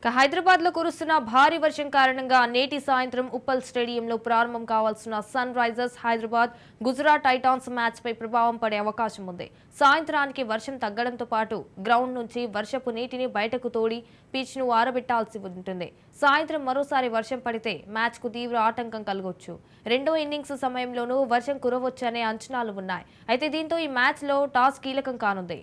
హైదరాబాద్లో కురుస్తున్న భారీ వర్షం కారణంగా నేటి సాయంత్రం ఉప్పల్ స్టేడియంలో ప్రారంభం కావాల్సిన sun risers Hyderabad Gujarat titans మ్యాచ్పై ప్రభావం పడే అవకాశం ఉంది. సాయంత్రానికి వర్షం తగ్గడంతో పాటు గ్రౌండ్ నుంచి వర్షపు నీటిని బయటకు తోడి పిచ్ను ఆరబెట్టాల్సి ఉంటుంది. సాయంత్రం మరోసారి వర్షం పడితే మ్యాచ్కు తీవ్ర ఆటంకం కలగొచ్చు. రెండో ఇన్నింగ్స్ సమయంలోనూ వర్షం కురవొచ్చనే అంచనాలు ఉన్నాయి. అయితే దీంతో ఈ మ్యాచ్లో టాస్ కీలకం కానుంది.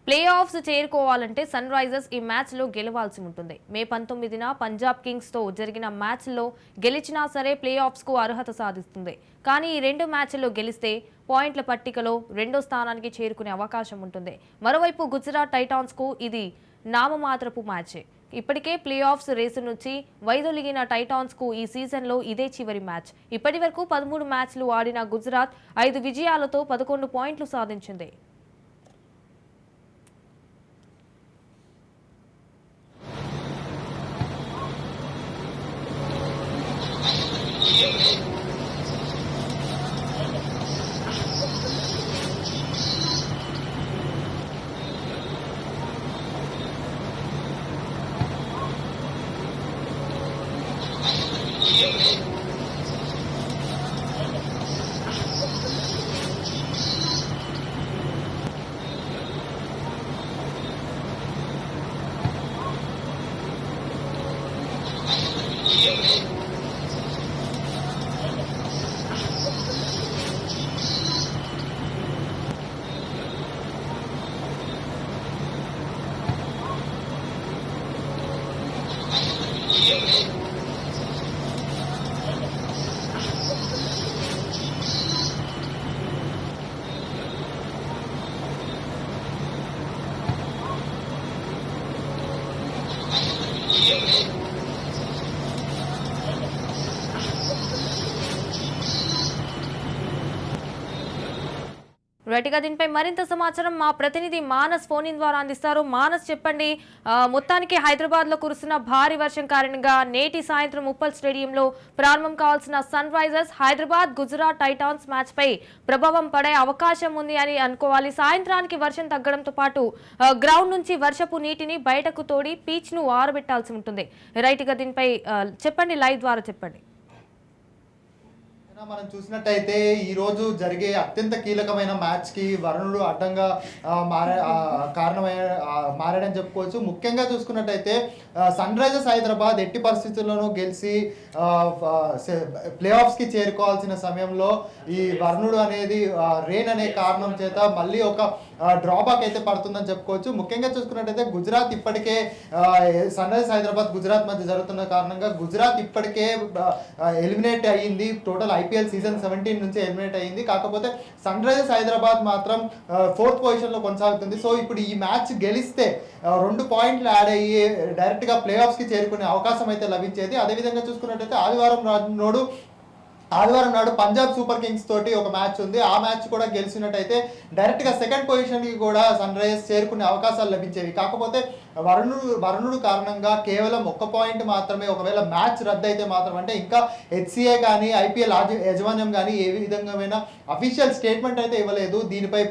ప్లే ఆఫ్స్ చేరుకోవాలంటే సన్ రైజర్స్ ఈ మ్యాచ్లో గెలవాల్సి ఉంటుంది. మే 19న పంజాబ్ కింగ్స్తో జరిగిన మ్యాచ్లో గెలిచినా సరే ప్లే ఆఫ్స్కు అర్హత సాధిస్తుంది. కానీ ఈ రెండు మ్యాచ్ల్లో గెలిస్తే పాయింట్ల పట్టికలో రెండో స్థానానికి చేరుకునే అవకాశం ఉంటుంది. మరోవైపు గుజరాత్ టైటాన్స్కు ఇది నామమాత్రపు మ్యాచే. ఇప్పటికే ప్లే ఆఫ్స్ రేసు నుంచి వైదొలిగిన టైటాన్స్కు ఈ సీజన్లో ఇదే చివరి మ్యాచ్. ఇప్పటి వరకు 13 మ్యాచ్లు ఆడిన గుజరాత్ 5 విజయాలతో 11 పాయింట్లు సాధించింది. రైట్గా దీనిపై మరింత సమాచారం మా ప్రతినిధి మానస్ ఫోన్ ఇన్ ద్వారా అందిస్తారు. మానస్, చెప్పండి, మొత్తానికి హైదరాబాద్ లో కురుస్తున్న భారీ వర్షం కారణంగా నేటి సాయంత్రం ఉప్పల్ స్టేడియంలో ప్రారంభం కావాల్సిన sun risers Hyderabad Gujarat titans match పై ప్రభావం పడే అవకాశం ఉంది అని అనుకోవాలి. సాయంత్రానికి వర్షం తగ్గడంతో పాటు గ్రౌండ్ నుంచి వర్షపు నీటిని బయటకు తోడి పీచ్ ను ఆరబెట్టాల్సి ఉంటుంది. రైట్గా దీనిపై చెప్పండి, లైవ్ ద్వారా చెప్పండి. మనం చూసినట్టయితే ఈ రోజు జరిగే అత్యంత కీలకమైన మ్యాచ్ కి వరుణుడు అడ్డంగా మారాడని చెప్పుకోవచ్చు. ముఖ్యంగా చూసుకున్నట్టయితే సన్ రైజర్స్ హైదరాబాద్ ఎట్టి పరిస్థితుల్లోనూ గెలిచి ప్లే ఆఫ్స్ కి చేరుకోవాల్సిన సమయంలో ఈ వరుణుడు అనేది రెయిన్ అనే కారణం చేత మళ్ళీ ఒక డ్రాబ్యాక్ అయితే పడుతుందని చెప్పుకోవచ్చు. ముఖ్యంగా చూసుకున్నట్టయితే గుజరాత్ ఇప్పటికే సన్ రైజర్స్ హైదరాబాద్ గుజరాత్ మధ్య జరుగుతున్న కారణంగా గుజరాత్ ఇప్పటికే ఎలిమినేట్ అయ్యింది. టోటల్ ఐపీఎల్ సీజన్ 17 నుంచి ఎలిమినేట్ అయ్యింది. కాకపోతే సన్ రైజర్స్ హైదరాబాద్ మాత్రం 4th పొజిషన్లో కొనసాగుతుంది. సో ఇప్పుడు ఈ మ్యాచ్ గెలిస్తే 2 పాయింట్లు యాడ్ అయ్యి డైరెక్ట్గా ప్లే ఆఫ్స్కి చేరుకునే అవకాశం అయితే లభించేది. అదేవిధంగా చూసుకున్నట్టయితే ఆదివారం నాడు పంజాబ్ సూపర్ కింగ్స్ తోటి ఒక మ్యాచ్ ఉంది. ఆ మ్యాచ్ కూడా గెలిచినట్టయితే డైరెక్ట్గా 2nd పొజిషన్కి కూడా సన్ రైజర్స్ చేరుకునే అవకాశాలు లభించేవి. కాకపోతే వరుణుడు కారణంగా కేవలం 1 పాయింట్ మాత్రమే, ఒకవేళ మ్యాచ్ రద్దు అయితే మాత్రం, అంటే ఇంకా హెచ్సిఏ కానీ ఐపీఎల్ యాజమాన్యం కానీ ఏ విధంగా అఫీషియల్ స్టేట్మెంట్ అయితే ఇవ్వలేదు. దీనిపై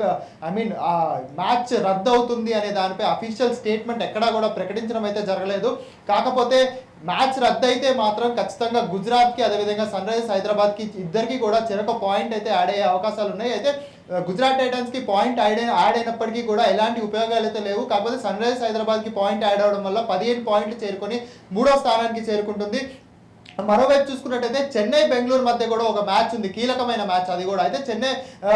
మ్యాచ్ రద్దు అవుతుంది అనే దానిపై అఫీషియల్ స్టేట్మెంట్ ఎక్కడా కూడా ప్రకటించడం అయితే జరగలేదు. కాకపోతే మ్యాచ్ రద్దు అయితే మాత్రం ఖచ్చితంగా గుజరాత్కి అదేవిధంగా సన్ రైజర్స్ హైదరాబాద్కి ఇద్దరికి కూడా చెరొక పాయింట్ అయితే యాడ్ అయ్యే అవకాశాలు ఉన్నాయి. అయితే గుజరాత్ టైటన్స్కి పాయింట్ యాడ్ అయినప్పటికీ కూడా ఎలాంటి ఉపయోగాలు అయితే లేవు. కాకపోతే సన్ రైజర్స్ హైదరాబాద్కి పాయింట్ యాడ్ అవడం వల్ల 15 పాయింట్లు చేరుకొని 3వ స్థానానికి చేరుకుంటుంది. మరోవైపు చూసుకున్నట్టయితే చెన్నై బెంగళూరు మధ్య కూడా ఒక మ్యాచ్ ఉంది, కీలకమైన మ్యాచ్ అది కూడా. అయితే చెన్నై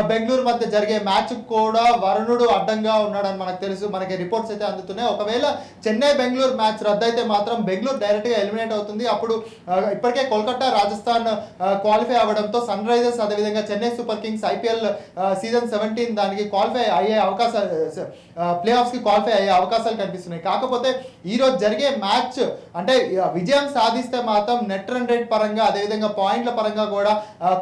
బెంగళూరు మధ్య జరిగే మ్యాచ్ కూడా వరుణుడు అడ్డంగా ఉన్నాడని మనకు తెలుసు, మనకి రిపోర్ట్స్ అయితే అందుతున్నాయి. ఒకవేళ చెన్నై బెంగళూరు మ్యాచ్ రద్దు అయితే మాత్రం బెంగళూరు డైరెక్ట్గా ఎలిమినేట్ అవుతుంది. అప్పుడు ఇప్పటికే కోల్కతా రాజస్థాన్ క్వాలిఫై అవ్వడంతో సన్ రైజర్స్ అదేవిధంగా Chennai super Kings IPL season 17 దానికి క్వాలిఫై అయ్యే అవకాశాలు, ప్లే ఆఫ్స్కి క్వాలిఫై అయ్యే అవకాశాలు కనిపిస్తున్నాయి. కాకపోతే ఈరోజు జరిగే మ్యాచ్ అంటే విజయం సాధిస్తే మాత్రం నెట్ రన్ రేట్ పరంగా అదేవిధంగా పాయింట్ల పరంగా కూడా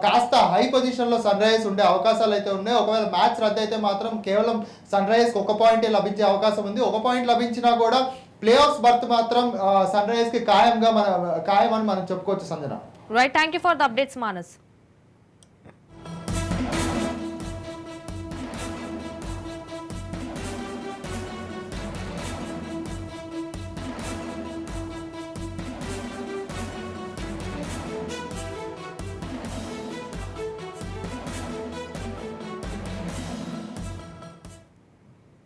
కాస్త హై పొజిషన్లో సన్ రైజర్స్ ఉండే అవకాశాలు అయితే ఉన్నాయి. ఒకవేళ మ్యాచ్ రద్దు అయితే మాత్రం కేవలం సన్ రైజర్స్కి ఒక పాయింటే లభించే అవకాశం ఉంది. ఒక పాయింట్ లభించినా కూడా ప్లే ఆఫ్స్ బర్త్ మాత్రం సన్ రైజర్స్కి ఖాయమని మనం చెప్పుకోవచ్చు Sanjana. Right, thank you for the updates Manas.